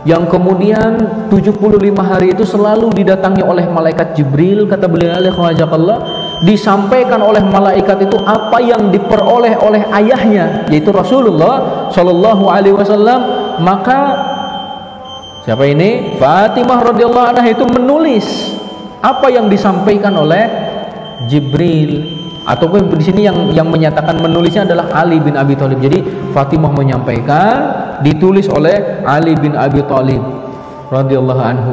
Yang kemudian 75 hari itu selalu didatangi oleh malaikat Jibril, kata beliau alaihi, disampaikan oleh malaikat itu apa yang diperoleh oleh ayahnya, yaitu Rasulullah sallallahu alaihi wasallam. Maka siapa ini? Fatimah radhiyallahu anha itu menulis apa yang disampaikan oleh Jibril, ataupun di sini yang menyatakan menulisnya adalah Ali bin Abi Thalib. Jadi Fatimah menyampaikan, ditulis oleh Ali bin Abi Thalib radhiyallahu anhu,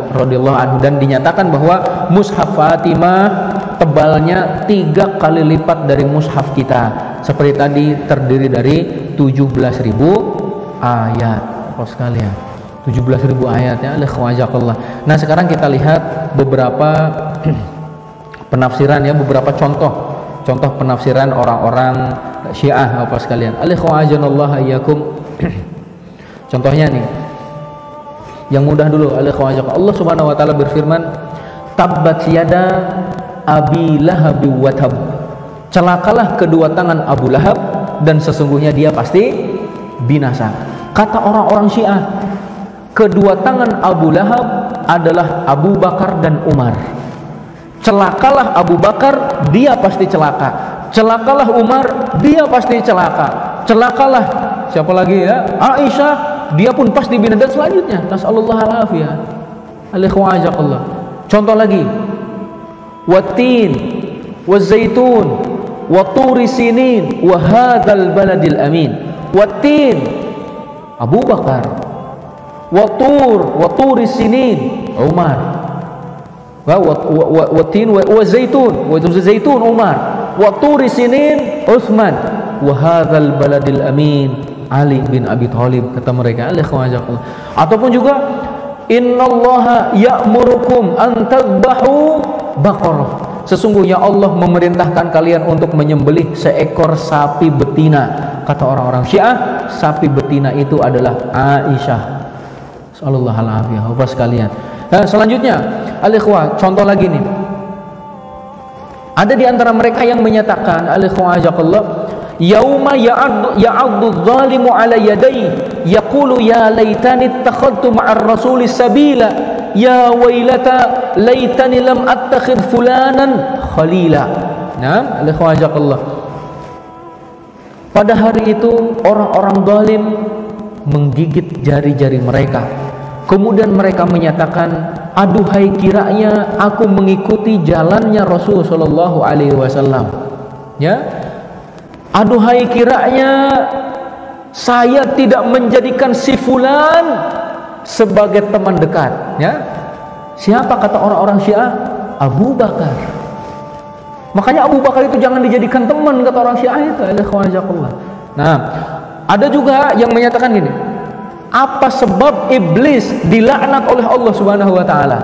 dan dinyatakan bahwa mushaf Fatimah tebalnya 3 kali lipat dari mushaf kita. Seperti tadi, terdiri dari 17.000 ayat. Apa sekalian? 17.000 ayat ya, alhamdulillah. Nah, sekarang kita lihat beberapa penafsiran ya, beberapa contoh penafsiran orang-orang Syiah apa sekalian. Alhamdulillah iyyakum. Contohnya nih, yang mudah dulu. Alhamdulillah, Allah Subhanahu wa taala berfirman, tabbat yada Abi Lahab wa tab. Celakalah kedua tangan Abu Lahab dan sesungguhnya dia pasti binasa. Kata orang-orang Syiah, kedua tangan Abu Lahab adalah Abu Bakar dan Umar. Celakalah Abu Bakar, dia pasti celaka. Celakalah Umar, dia pasti celaka. Celakalah siapa lagi ya? Aisyah, dia pun pasti binasa. Dan selanjutnya, nasallallahu alafiyah. Alaikumsalam. Contoh lagi, watin, wazaitun, waturi sinin, wahadal baladil amin. Watin, Abu Bakar. Waturi sinin, Umar. Watin, wazaitun, Umar. Waturi sinin, Utsman. Wahadal baladil amin, Ali bin Abi Thalib, kata mereka. Ataupun juga, innallaha ya'murukum an tadbahu baqarah. Sesungguhnya Allah memerintahkan kalian untuk menyembelih seekor sapi betina. Kata orang-orang Syiah, sapi betina itu adalah Aisyah. Sallallahu alaihi wasallam. Bapak sekalian. Nah, selanjutnya, al-ikhwah, contoh lagi nih. Ada di antara mereka yang menyatakan, al-ikhwah ajakallah, yauma ya'addu adh-dhalimu ala yadayhi yaqulu ya laitani ittakhadtu ma'ar rasuli sabila ya wailata laitani lam attakhidh fulanan khalila. Nah, al-ikhwah ajakallah, pada hari itu orang-orang zalim menggigit jari-jari mereka. Kemudian mereka menyatakan, aduhai kiranya aku mengikuti jalannya Rasul sallallahu alaihi wasallam. Ya. Aduhai kiranya saya tidak menjadikan si fulan sebagai teman dekat. Ya. Siapa kata orang-orang Syiah? Abu Bakar. Makanya Abu Bakar itu jangan dijadikan teman, kata orang Syiah itu. Nah, ada juga yang menyatakan gini, apa sebab iblis dilaknat oleh Allah Subhanahu wa taala?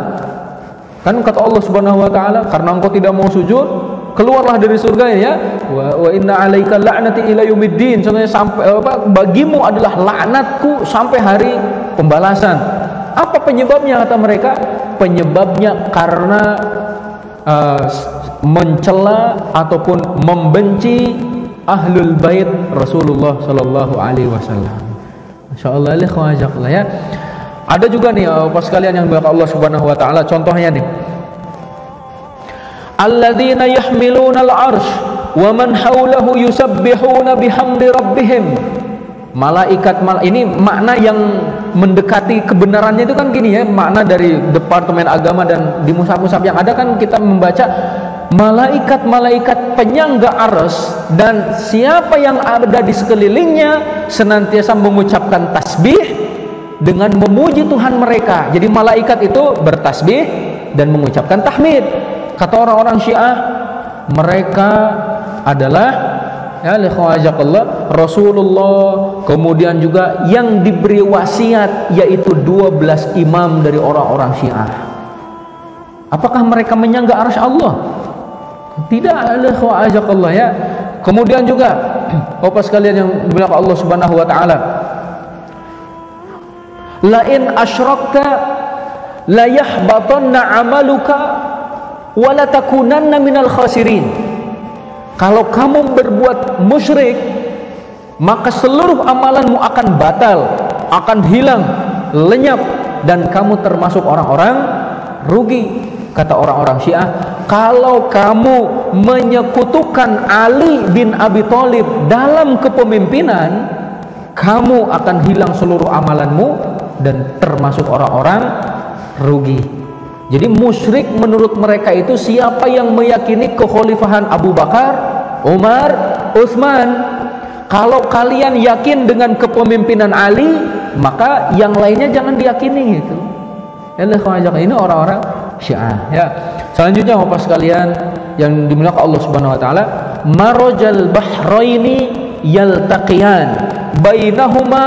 Kan kata Allah Subhanahu wa taala, karena engkau tidak mau sujud, keluarlah dari surga ya. Wa inna 'alaika la'nati ila yaumiddin. Sampai bagimu adalah laknatku sampai hari pembalasan. Apa penyebabnya kata mereka? Penyebabnya karena mencela ataupun membenci ahlul bait Rasulullah sallallahu alaihi wasallam. Insyaallah ya. Ada juga nih Bapak sekalian yang dimuliakan Allah Subhanahu wa taala, contohnya nih. Alladzina yahmiluna al-'arsy wa man hawlahu yusabbihuna bihamdi rabbihim. Malaikat ini makna yang mendekati kebenarannya itu kan gini ya, makna dari Departemen Agama dan di mushaf-mushaf yang ada kan kita membaca malaikat-malaikat penyangga arsy dan siapa yang ada di sekelilingnya senantiasa mengucapkan tasbih dengan memuji Tuhan mereka. Jadi malaikat itu bertasbih dan mengucapkan tahmid. Kata orang-orang Syiah, mereka adalah ya Rasulullah, kemudian juga yang diberi wasiat yaitu 12 imam dari orang-orang Syiah. Apakah mereka menyangga arsy Allah? Tidak, ya. Kemudian juga Bapak sekalian yang dimuliakan Allah Subhanahu wa taala, la in asyrakta la yahbatanna amaluka wa la takunanna minal khasirin. Kalau kamu berbuat musyrik, maka seluruh amalanmu akan batal, akan hilang, lenyap, dan kamu termasuk orang-orang rugi. Kata orang-orang Syiah, kalau kamu menyekutukan Ali bin Abi Thalib dalam kepemimpinan, kamu akan hilang seluruh amalanmu dan termasuk orang-orang rugi. Jadi musyrik menurut mereka itu siapa yang meyakini kekhalifahan Abu Bakar, Umar, Utsman. Kalau kalian yakin dengan kepemimpinan Ali, maka yang lainnya jangan diyakini gitu. Ini orang-orang Syiah ya. Selanjutnya Bapak sekalian yang dimuliakan Allah Subhanahu wa taala, marajal bahraini yaltaqiyan bainahuma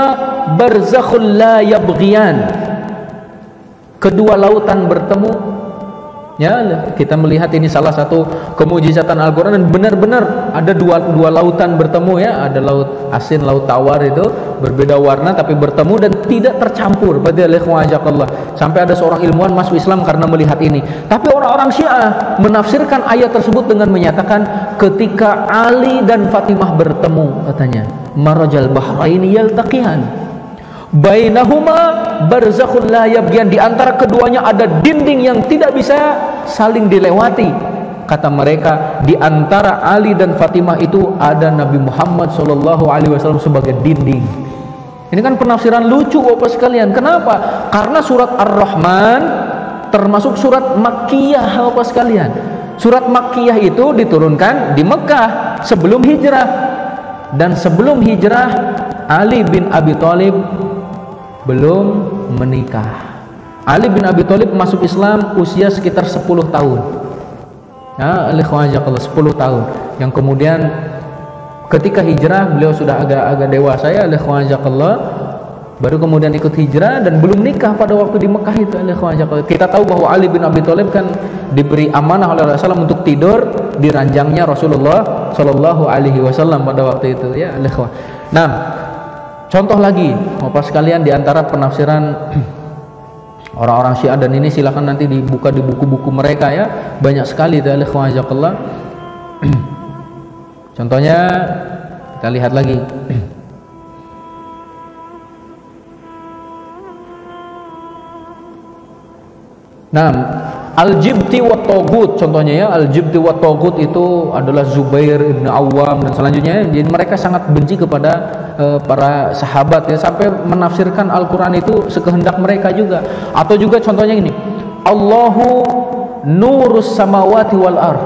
barzakhul la yabghiyan. Kedua lautan bertemu. Ya, kita melihat ini salah satu kemujizatan Al-Qur'an, dan benar-benar ada dua lautan bertemu ya. Ada laut asin, laut tawar, itu berbeda warna tapi bertemu dan tidak tercampur. Sampai ada seorang ilmuwan masuk Islam karena melihat ini. Tapi orang-orang Syiah menafsirkan ayat tersebut dengan menyatakan ketika Ali dan Fatimah bertemu, katanya marajal bahraini yaltaqiyan bainahuma barzakhul la yabghiyan, di antara keduanya ada dinding yang tidak bisa saling dilewati. Kata mereka, di antara Ali dan Fatimah itu ada Nabi Muhammad SAW sebagai dinding. Ini kan penafsiran lucu Bapak sekalian. Kenapa? Karena surat Ar-Rahman termasuk surat Makkiyah Bapak sekalian. Surat Makkiyah itu diturunkan di Mekah sebelum hijrah, dan sebelum hijrah Ali bin Abi Thalib belum menikah. Ali bin Abi Thalib masuk Islam usia sekitar 10 tahun. Ya, 10 tahun. Yang kemudian ketika hijrah beliau sudah agak dewasa ya, baru kemudian ikut hijrah dan belum nikah pada waktu di Mekah itu. Kita tahu bahwa Ali bin Abi Thalib kan diberi amanah oleh Rasulullah untuk tidur di ranjangnya Rasulullah Shallallahu Alaihi Wasallam pada waktu itu ya. Nah, contoh lagi Bapak sekalian di antara penafsiran orang-orang Syiah, dan ini silakan nanti dibuka di buku-buku mereka ya, banyak sekali. Contohnya kita lihat lagi. Nah, Al-Jibti wa Taghut contohnya ya. Al-Jibti wa Taghut itu adalah Zubair ibn Awam dan selanjutnya. Jadi mereka sangat benci kepada para sahabat ya, sampai menafsirkan Al-Quran itu sekehendak mereka juga. Atau juga contohnya ini, Allahu nurus samawati wal ard.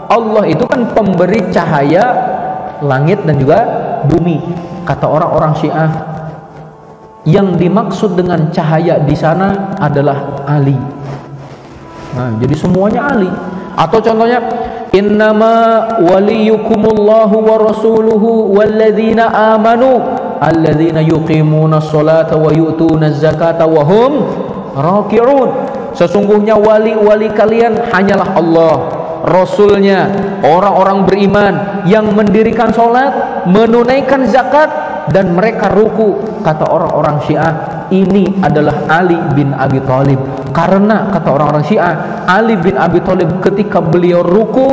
Allah itu kan pemberi cahaya langit dan juga bumi. Kata orang-orang Syiah, yang dimaksud dengan cahaya di sana adalah Ali. Nah, jadi semuanya Ali. Atau contohnya, innama waliyukumullahu wa rasuluhu walladzina amanu alladzina yuqimuna sholata wa yu'tuna zakata wa hum raki'un. Sesungguhnya wali-wali kalian hanyalah Allah, Rasulnya, orang-orang beriman yang mendirikan sholat, menunaikan zakat, dan mereka ruku. Kata orang-orang Syiah, ini adalah Ali bin Abi Thalib. Karena kata orang-orang Syiah, Ali bin Abi Thalib ketika beliau ruku,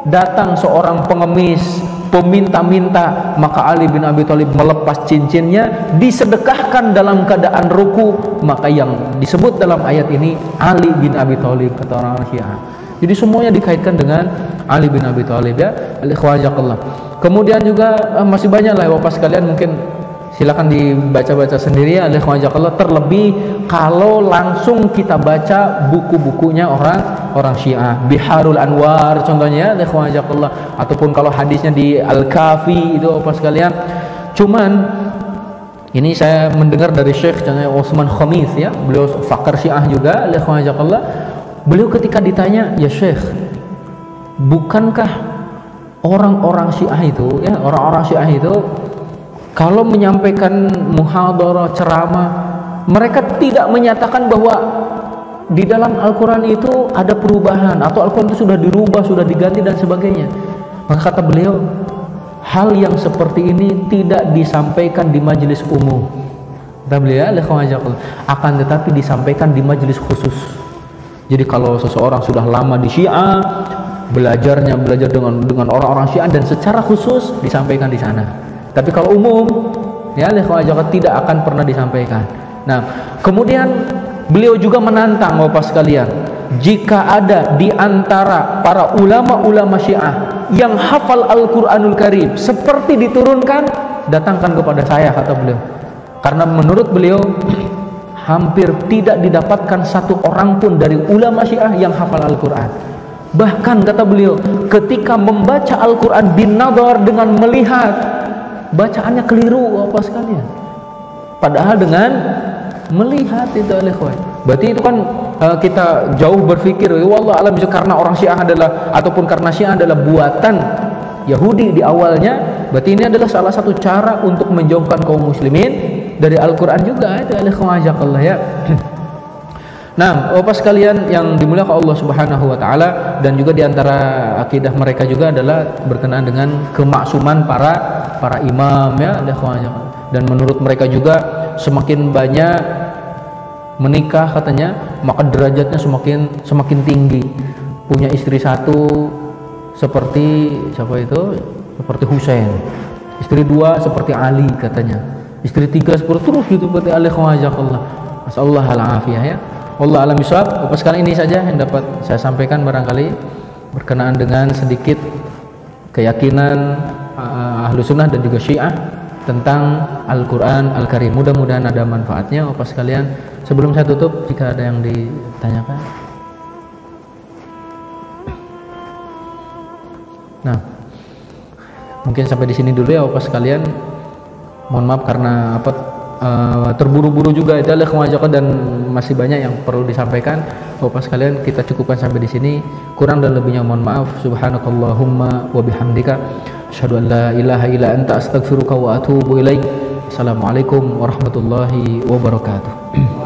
datang seorang pengemis peminta-minta, maka Ali bin Abi Thalib melepas cincinnya, disedekahkan dalam keadaan ruku. Maka yang disebut dalam ayat ini Ali bin Abi Thalib, kata orang-orang Syiah. Jadi semuanya dikaitkan dengan Ali bin Abi Thalib ya. Kemudian juga masih banyak lah Bapak sekalian, mungkin silakan dibaca-baca sendiri ya. Terlebih kalau langsung kita baca buku-bukunya orang Syiah, Biharul Anwar contohnya ya, ataupun kalau hadisnya di Al-Kafi itu Bapak sekalian. Cuman ini saya mendengar dari Syekh contohnya Utsman Khamis ya, beliau fakir Syiah juga, beliau ketika ditanya, ya Syekh, bukankah orang-orang Syiah itu, ya orang-orang Syiah itu kalau menyampaikan muhadharah, ceramah, mereka tidak menyatakan bahwa di dalam Al-Quran itu ada perubahan atau Al-Quran itu sudah dirubah, sudah diganti dan sebagainya. Maka kata beliau, hal yang seperti ini tidak disampaikan di majelis umum. Kata beliau, akan tetapi disampaikan di majelis khusus. Jadi kalau seseorang sudah lama di Syiah, belajar dengan orang-orang Syiah dan secara khusus disampaikan di sana. Tapi kalau umum, ya tidak akan pernah disampaikan. Nah, kemudian beliau juga menantang Bapak sekalian, jika ada di antara para ulama-ulama Syiah yang hafal Al-Quranul Karim seperti diturunkan, datangkan kepada saya, kata beliau. Karena menurut beliau hampir tidak didapatkan satu orang pun dari ulama Syiah yang hafal Al-Quran. Bahkan kata beliau, ketika membaca Al-Quran bin-nadhar, dengan melihat, bacaannya keliru apa sekalian. Padahal dengan melihat itu ikhwan. Berarti itu kan kita jauh berpikir, wallah alam, karena orang Syiah adalah, ataupun karena Syiah adalah buatan Yahudi di awalnya, berarti ini adalah salah satu cara untuk menjauhkan kaum muslimin dari Al-Quran juga, itu ikhwan ya. Nah, Bapak sekalian yang dimuliakan Allah Subhanahu wa taala, dan juga diantara akidah mereka juga adalah berkenaan dengan kemaksuman para imam, ya. Dan menurut mereka juga semakin banyak menikah katanya, maka derajatnya semakin tinggi. Punya istri satu seperti siapa itu? Seperti Husain. Istri dua seperti Ali katanya. Istri tiga seperti terus gitu, berarti alaikumsalam. Masallah al-afiyah, ya. Allah alam bisawab. Bapak sekalian, ini saja yang dapat saya sampaikan barangkali berkenaan dengan sedikit keyakinan ahlu sunnah dan juga Syiah tentang Al-Quran Al-Karim. Mudah-mudahan ada manfaatnya Bapak sekalian. Sebelum saya tutup, jika ada yang ditanyakan. Nah, mungkin sampai di sini dulu ya Bapak sekalian. Mohon maaf karena terburu-buru juga itu dan masih banyak yang perlu disampaikan. Bapak sekalian, kita cukupkan sampai di sini. Kurang dan lebihnya mohon maaf. Subhanakallahumma wa bihamdika asyhadu an la ilaha illa anta astaghfiruka wa atubu ilaik. Assalamualaikum warahmatullahi wabarakatuh.